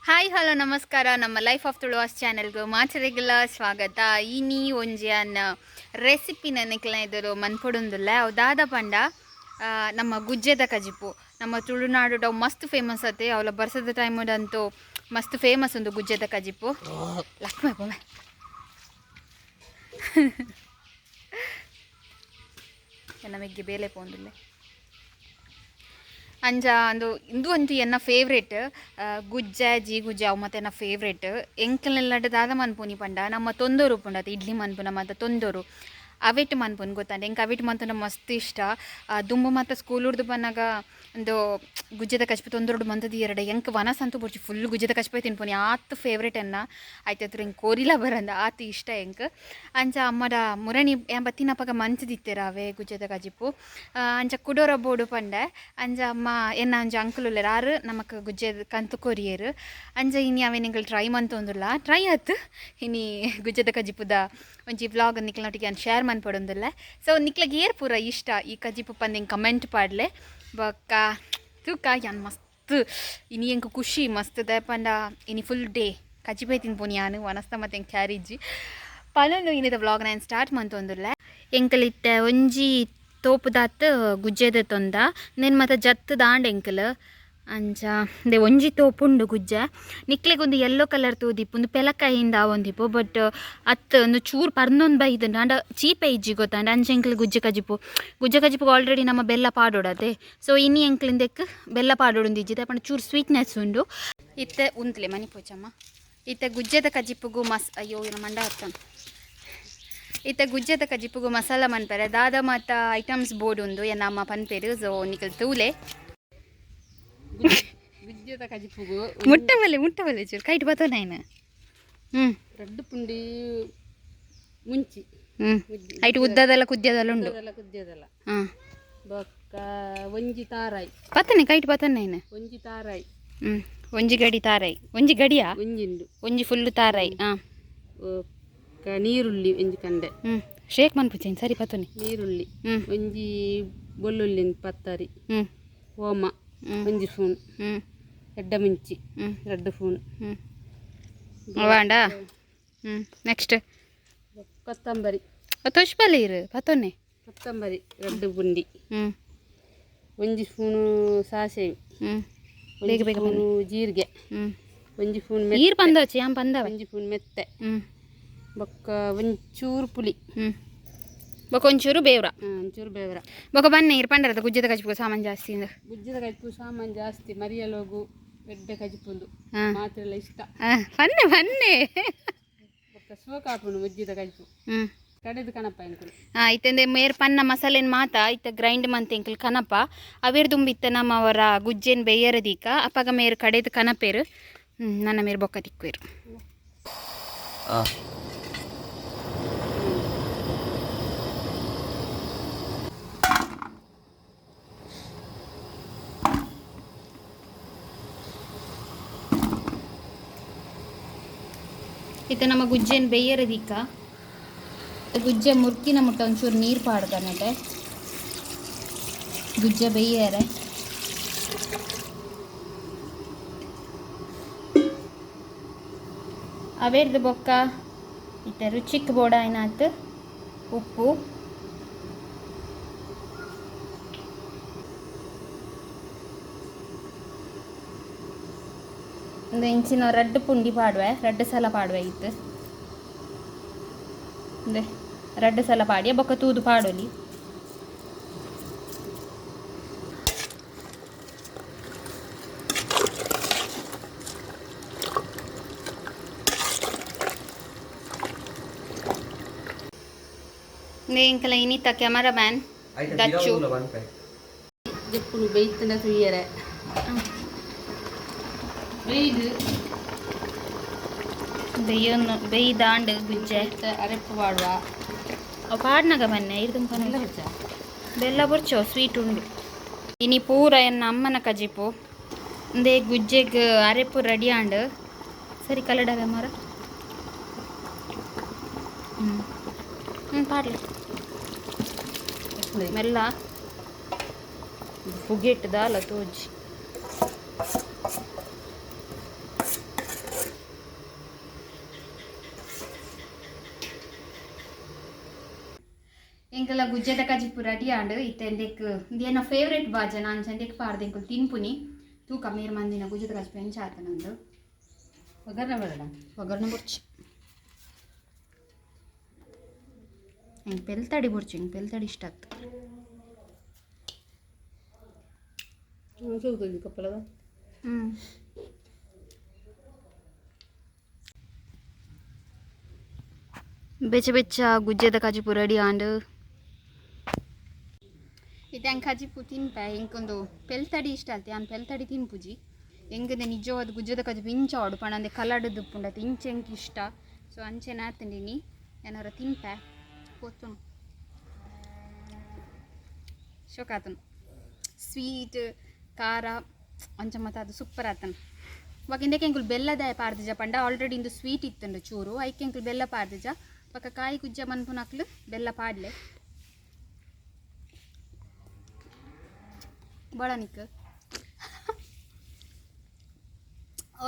Hi hello ನಮಸ್ಕಾರ ನಮ್ಮ life of Tuluvas ಚಾನೆಲ್ಗೆ ಮಾಚರಿಗೆಲ್ಲ ಸ್ವಾಗತ. ಇನಿ ಒಂಜಿಯನ್ ರೆಸಿಪಿನ ನಿಕ್ಲಿದ್ರು ಮನ್ಪೊಡೊಂದುಲ್ಲ ಅದಾದ ಪಂಡ ನಮ್ಮ ಗುಜ್ಜೆದ ಕಜಿಪು ನಮ್ಮ ತುಳುನಾಡು ಮಸ್ತ್ ಫೇಮಸ್ ಅತ್ತೆ ಅವಳ ಬರ್ಸದ ಟೈಮದಂತೂ ಮಸ್ತ್ ಫೇಮಸ್ ಉಂದು ಗುಜ್ಜೆದ ಕಜಿಪು ಲಕ್ಷ್ಮಿ ಪೊಮ್ಮೆ ನಮಗೆ ಬೇಲೆ ಪೋಂದಿಲ್ಲ ಅಂಜ ಅಂದು ಇಂದು ಅಂತೂ ಎನ್ನ ಫೇವ್ರೇಟ್ ಗುಜ್ಜೆ ಗುಜ್ಜೆ ಅವು ಮತ್ತು ಎನ್ನ ಫೇವ್ರೇಟ್ ಎಂಕಲ್ನೆಲ್ಲ ದಾದ ಮನ್ಪುನಿ ಪಂಡ ನಮ್ಮ ತೊಂದೂರು ಪುಂಡತ ಇಡ್ಲಿ ಮನ್ಪುನ ಮತ್ತು ತೊಂದೂರು ಅವೆಟ್ಟು ಮನ್ಪುನ್ ಗೊತ್ತಂಡ ಎಂಕ ಅವೆಟ್ಟು ಮಂತುನ ಮಸ್ತ್ ಇಷ್ಟ. ದುಂಬು ಮತ್ತು ಸ್ಕೂಲ್ ಹುಡ್ದು ಬಂದಾಗ ಒಂದು ಗುಜ್ಜದ ಕಚ್ಪೆ ತೊಂದೂರು ಮಂತದ ಎರಡು ಎಂಕ ವನಸಂತೂ ಬರ್ಚಿ ಫುಲ್ ಗುಜ್ಜದ ಕಚ್ಪೆ ತಿನ್ಪುನಿ ಆತ್ ಫೇವ್ರೇಟ್ ಅನ್ನ ಆಯ್ತು ಇನ್ನು ಕೋರಿಲ ಬರಂದ ಆತ ಇಷ್ಟ ಎಂಕ್ ಅಂಚ ಅಮ್ಮದ ಮುರಣಿ ಬತ್ತಿನಪ್ಪಗ ಮಂಚದಿತ್ತೇರ ಅವೇ ಗುಜ್ಜದ ಕಜಿಪು ಅಂಚ ಕುಡೋರ ಬೋಡು ಪಂಡೆ ಅಂಚ ಅಮ್ಮ ಎನ್ನ ಅಂಚ ಅಂಕಲ್ ಉಳ್ಳೇರು ಆರು ನಮಕ್ ಗುಜ್ಜದ ಕಂತು ಕೊರಿಯರು ಅಂಚ ಇನಿ ಅವೇ ನಿಂಗಳು ಟ್ರೈ ಮಂತೊಂದುಲ್ಲ ಟ್ರೈ ಆಯ್ತು ಇನಿ ಗುಜ್ಜದ ಕಜಿಪುದ ಒಂಜಿ ವ್ಲಾಗ್ ನಿಕ್ಲನೊಟ್ಟಿಗೆ ನಾನು ಶೇರ್ ಮನ್ಪಡೊಂದಿಲ್ಲ. ಸೊ ನಿಕ್ಲಗೆ ಏರ್ ಪೂರ ಇಷ್ಟ ಈ ಕಜಿಪು ಪಂದಿಂಗ್ ಕಮೆಂಟ್ ಪಾಡ್ಲೆ ಬೊಕ್ಕ ತೂಕ ಯಾನ್ ಮಸ್ತ್ ಇನಿ ಎಂಕ್ ಖುಷಿ ಮಸ್ತ್ ದಯಪಂಡ ಇನಿ ಫುಲ್ ಡೇ ಕಜಿಪೆ ತಿನ್ಪುನಿ ಯಾನು ವನಸ್ತ ಮತ್ತು ಎಂಕ್ ಕ್ಯಾರಿಜ್ಜಿ ಪಲೊಂದು ಇನ್ನಿದ ವ್ಲಾಗ್ ನಾನು ಸ್ಟಾರ್ಟ್ ಮಂತೊಂದುಲ್ಲ. ಎಂಕಲಿತ್ತ ಒಂಜಿ ತೋಪುದಾತ್ ಗುಜ್ಜೆದ ತೊಂದ ನೆನ್ ಮತ್ತು ಜತ್ತು ದಾಂಡ್ ಎಂಕಲ್ ಅಂಚ ದೇ ಒಂಜಿ ತೋಪುಂಡು ಗುಜ್ಜೆ ನಿಕ್ಲೆಗೆ ಒಂದು ಯೆಲ್ಲೋ ಕಲರ್ ತೂದಿಪ್ಪು ಒಂದು ಪೆಲಕಾಯಿಂದ ಒಂದಿಪ್ಪು ಬಟ್ ಅತ್ತು ಒಂದು ಚೂರು ಪರ್ನೊಂದು ಬೈದಂಡು ಅಂಡ ಚೀಪೆ ಇಜ್ಜಿ ಗೊತ್ತಾಂಡ ಅಂಚೆ ಎಂಕ್ಲು ಗುಜ್ಜೆ ಕಜಿಪುಗೆ ಆಲ್ರೆಡಿ ನಮ್ಮ ಬೆಲ್ಲ ಪಾಡೋಡದೆ. ಸೊ ಇನಿ ಎಂಕ್ಲಿಂದೆಕ್ ಬೆಲ್ಲ ಪಾಡೋಡು ಇಜ್ಜಿದೆ ಪಂಡ ಚೂರು ಸ್ವೀಟ್ನೆಸ್ ಉಂಡು ಇತ್ತೆ ಉಂತ್ಲೆ ಮನಿ ಪೋಚಮ್ಮ ಇತ್ತೆ ಗುಜ್ಜೆದ ಕಜಿಪುಗು ಅಯ್ಯೋ ನಮ್ಮ ಮಂಡ ಹತ್ತಾನ ಇತ್ತೆ ಗುಜ್ಜೆದ ಕಜಿಪುಗು ಮಸಾಲ ಮನ್ಪೆರೆ ದಾದ ಮತ್ತು ಐಟಮ್ಸ್ ಬೋರ್ಡ್ ಉಂದು ಎನ್ನ ಅಮ್ಮ ಪನ್ಪೇರು. ಸೊ ನಿಕಲ್ ತೂಲೆ ಗುಜ್ಜೆದ ಕಜಿಪುಗು ಮುಟ್ಟವಲೆ ಚೂರು ಕೈಟ್ ಬತ್ತೋನಾಯ್ನ ರಡ್ಡು ಪುಂಡಿ ಮುಂಚಿ ಐಟು ಉದ್ದದಲ್ಲ ಕುದ್ಯದಲ್ಲ ಉಂಡು ಕುದ್ಯದಲ್ಲ ಬೊಕ್ಕ ಒಂಜಿ ತಾರಾಯಿ ಪತ್ತನೆ ಕೈಟ್ ಬತ್ತನಾಯ್ನ ಒಂಜಿ ತಾರಾಯಿ ಒಂಜಿ ಗಡಿ ತಾರಾಯಿ ಒಂಜಿ ಗಡಿಯಾ ಒಂಜಿಂಡು ಒಂಜಿ ಫುಲ್ಲು ತಾರಾಯಿ ನೀರುಳ್ಳಿ ಒಂಜಿ ಕಂಡೆ ಶೇಕ್ ಮನ್ಪುಚ್ಚೇನು ಸರಿ ಪತ್ತನೆ ನೀರುಳ್ಳಿ ಒಂಜಿ ಬೆಳ್ಳುಳ್ಳಿನ ಪತ್ತರಿ ಓಮ ಒಂಜಿ ಸ್ಪೂನ್ ಎಡ್ಡ ಮಿಂಚಿ 2 ಸ್ಪೂನ್ ಅವಾಂಡ ನೆಕ್ಸ್ಟ್ ಕೊತ್ತಂಬರಿ ತೊಷ್ಪಲ್ಲಿ ಇರು ಪತ್ತೊನ್ನೆ ಕೊತ್ತಂಬರಿ 2 ಪುಂಡಿ ಒಂಜಿ ಸ್ಪೂನು ಸಾಸಿವೆ ಬೇಗ ಬೇಗ ಸ್ಪೂನು ಜೀರಿಗೆ ಒಂಜಿ ಸ್ಪೂನ್ ನೀರು ಪಂದವಚ್ಚಿ ಯಾನ್ ಪಂದವ ಒಂಜಿ ಸ್ಪೂನ್ ಮೆತ್ತೆ ಬೊಕ್ಕ ಒಂಚೂರು ಪುಳಿ ಬೊಕ ಒಂಚೂರು ಬೇವ್ರ ಒಂಚೂರು ಬೇವ್ರ ಬೊಕ ಬನ್ನಿ ಇರು ಪಂಡರದ ಗುಜ್ಜದ ಕಜಿಪು ಸಾಮಾನು ಜಾಸ್ತಿ ಗುಜ್ಜದ ಕಜಿಪು ಸಾಮಾನು ಜಾಸ್ತಿ ಮರಿಯಲೋಗು ಎಡ್ಡೆ ಕಜಿಪುಂದು ಮಾತ್ರೆಲ್ಲ ಇಷ್ಟ ಬನ್ನಿ ಬೊಕ್ಕ ಸೋಕ್ ಹಾಪುಂಡು ಗುಜ್ಜದ ಕಜಿಪು ಕಡೆದು ಕಣಪ ಎಂಕುಲು ಇತ್ತಂದೆ ಮೇರ್ ಪನ್ನ ಮಸಾಲೆನ್ ಮಾತ ಇತ್ತ ಗ್ರೈಂಡ್ ಮಂತ್ ಎಂಕಲ್ ಕನಪ ಅವೇರ್ ದುಂಬಿತ್ತ ನಮ್ಮ ಅವರ ಗುಜ್ಜೆನ್ ಬೇಯರದೀಕ ಅಪ್ಪಗ ಮೇರ್ ಕಡೆದು ಕನಪೇರು ನನ್ನ ಮೇರ್ ಬೊಕ್ಕ ತಿಕ್ಕುವೇರು. ಇತ್ತ ನಮ್ಮ ಗುಜ್ಜೆನ್ ಬೇಯರದೀಕ ಗುಜ್ಜೆ ಮುರ್ಕಿನ ಮುಟ್ಟ ಒಂಚೂರು ನೀರು ಪಾಡ್ದನಟೆ ಗುಜ್ಜೆ ಬೇಯರೆ ಅವೇರ್ದು ಬೊಕ್ಕ ಇತ್ತ ರುಚಿಕ್ ಬೋಡ ಏನಾಯ್ತು ಉಪ್ಪು ಒಂದು ಇಂಚಿನ 2 ಪುಂಡಿ ಪಾಡುವೆ 2 ಸಲ ಪಾಡುವೆ ಇತ್ತು ಅಂದರೆ 2 ಸಲ ಪಾಡಿ ಬೊಕ್ಕ ತೂದು ಪಾಡೋಲಿ ಇಂಕಲ ಇನ್ನಿತ್ತ ಕ್ಯಾಮರಾ ಮ್ಯಾನ್ ದಚ್ಚು ಜಪ್ಪುನು ಬೇಯ್ತನ ಸುಯ್ಯರೆ ಬೇಯ್ದಾಂಡ್ ಗುಜ್ಜೆ ಅರೆಪ್ಪು ಪಾಡುವ ಅವು ಪಾಡ್ನಾಗ ಬನ್ನೆ ಇರ್ದು ಬೆಲ್ಲ ಬುರ್ಚೋ ಸ್ವೀಟ್ ಉಂಡು ಇನಿ ಪೂರ ಎನ್ನ ಅಮ್ಮನ ಕಜಿಪು ಒಂದೇ ಗುಜ್ಜೆಗೆ ಅರೆಪ್ಪು ರೆಡಿ ಆಂಡ್ ಸರಿ ಕಲಡಗ ಮರ ಪಾಡ್ಲಿ ಮೆಲ್ಲ ಪುಗೆಟ್ಟದ ಅಲ್ಲ ತೋಜಿ ಎಂಕಲ ಗುಜ್ಜದ ಕಜಿಪು ರೆಡಿ ಆಂಡ್ ಇತ್ತೆಂದೆಕ್ ಇದೇನ ಫೇವ್ರೆಟ್ ಬಾಜ ನಾನು ಚಂದೆಕ್ ಪಾಡ್ದೆ ಎಂಕುಲು ತಿನ್ಪುನಿ ತೂಕ ಮೇರ್ ಮಂದಿನ ಗುಜ್ಜದ ಕಜಿಪು ಎಂಚ ಆತ ನಂದು ಒಗ್ಗರಣೆ ಬೇಡ ಒಗ್ಗರಣೆ ಬುರ್ಚಿ ಹೆಂಗೆ ಪೆಲ್ತಡಿ ಬುರ್ಚಿ ಹಿಂಗೆ ಪೆಲ್ತಡಿ ಇಷ್ಟ ಆಗ್ತದೆ ಕಪ್ಪಲದ ಬೆಚ್ಚ ಬೆಚ್ಚ ಗುಜ್ಜದ ಕಜಿಪು ರೆಡಿ ಆಂಡ್ ಇದು ಹೆಂಗೆ ಕಜಿಪು ತಿನ್ಪೆ ಇಂಕೊಂದು ಪೆಲ್ತಡಿ ಇಷ್ಟ ಆಲ್ತಿ ನಾನು ಪೆಲ್ತಡಿ ತಿನ್ಪುಜಿ ಹೆಂಗದೆ ನಿಜವಾದ ಗುಜ್ಜದ ಕಜಿಪು ಇಂಚ ಆಡು ಪಣಂದೆ ಕಲರ್ಡ್ ದುಪ್ಪುಂಡತಿ ಇಂಚೆ ಹೆಂಗೆ ಇಷ್ಟ ಸೊ ಅಂಚೆ ನಾತಂಡಿನಿ ಏನಾರ ತಿನ್ಪೆ ಕೊತ್ತುನು ಶೋಕಾತನು ಸ್ವೀಟ್ ಖಾರ ಅಂಚ ಮತ್ತು ಅದು ಸೂಪರ್ ಆತನು ಇವಾಗ ಇಂದಕ್ಕೆ ಎಂಕುಲು ಬೆಲ್ಲದ ಪಾಡ್ದಿಜ ಪಂಡ ಆಲ್ರೆಡಿ ಇಂದು ಸ್ವೀಟ್ ಇತ್ತಂಡು ಚೂರು ಐಕೆ ಎಂಕುಲು ಬೆಲ್ಲ ಪಾಡ್ದಿಜ ಪಕ್ಕ ಕಾಯಿ ಗುಜ್ಜ ಮನ್ಪುನಕ್ಲು ಬೆಲ್ಲ ಪಾಡ್ಲೆ ಬೊಳನಿಕ್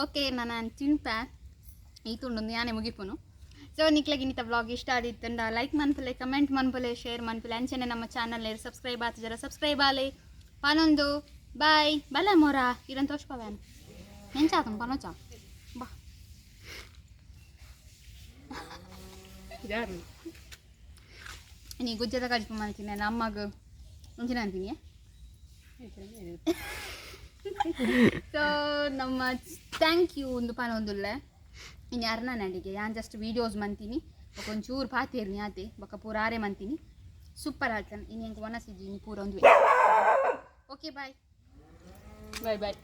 ಓಕೆ ನಾನು ತಿನ್ಪೆ ಈ ತುಂಡು ಯಾನೇ ಮುಗಿಪುನು ಸೊ ನಿಕ್ಲಾಗಿ ಇನ್ನಿತ ವ್ಲಾಗ್ ಇಷ್ಟ ಆದಿತ್ತಂಡ ಲೈಕ್ ಮನ್ಪಲೆ ಕಮೆಂಟ್ ಮನ್ಪಲೆ ಶೇರ್ ಮನ್ಪಲೆ ಅಂಚನೆ ನಮ್ಮ ಚಾನಲ್ ಸಬ್ಸ್ಕ್ರೈಬ್ ಆತಿದಾರ ಸಬ್ಸ್ಕ್ರೈಬ್ ಆಲೆ ಪಾನೊಂದು ಬಾಯ್ ಬಲ ಮೊರ ಇರಂತ ತೋರ್ಸ್ಪಾವ್ಯಾನ ಎಂಚಾತನು ಪನೋಚ ಬಾ ಯಾರು ನೀ ಗುಜ್ಜದ ಕಜಿಪು ಮಾಡ್ತೀನಿ ನಾನು ಅಮ್ಮಗ ಮುಂಚಿನ ಅಂತೀನಿ ಸೊ ನಮ್ಮ ಥ್ಯಾಂಕ್ ಯು ಒಂದು ಪಾನೊಂದುಲ್ಲ ಇನ್ನು ಯಾರನ್ನ ನಡಿಗೆ ನಾನು ಜಸ್ಟ್ ವೀಡಿಯೋಸ್ ಮಂತೀನಿ ಒಂಚೂರು ಪಾತಿರ್ನಿ ಆತೆ ಬೊಕ್ಕ ಪೂರ ಆರೆ ಮಂತೀನಿ ಸೂಪರ್ ಆಗ್ತಾನೆ ಇನ್ನು ಹೆಂಗೆ ಒನಸಿದ್ದೀನಿ ಪೂರ ಒಂದು ಓಕೆ ಬಾಯ್ ಬಾಯ್ ಬಾಯ್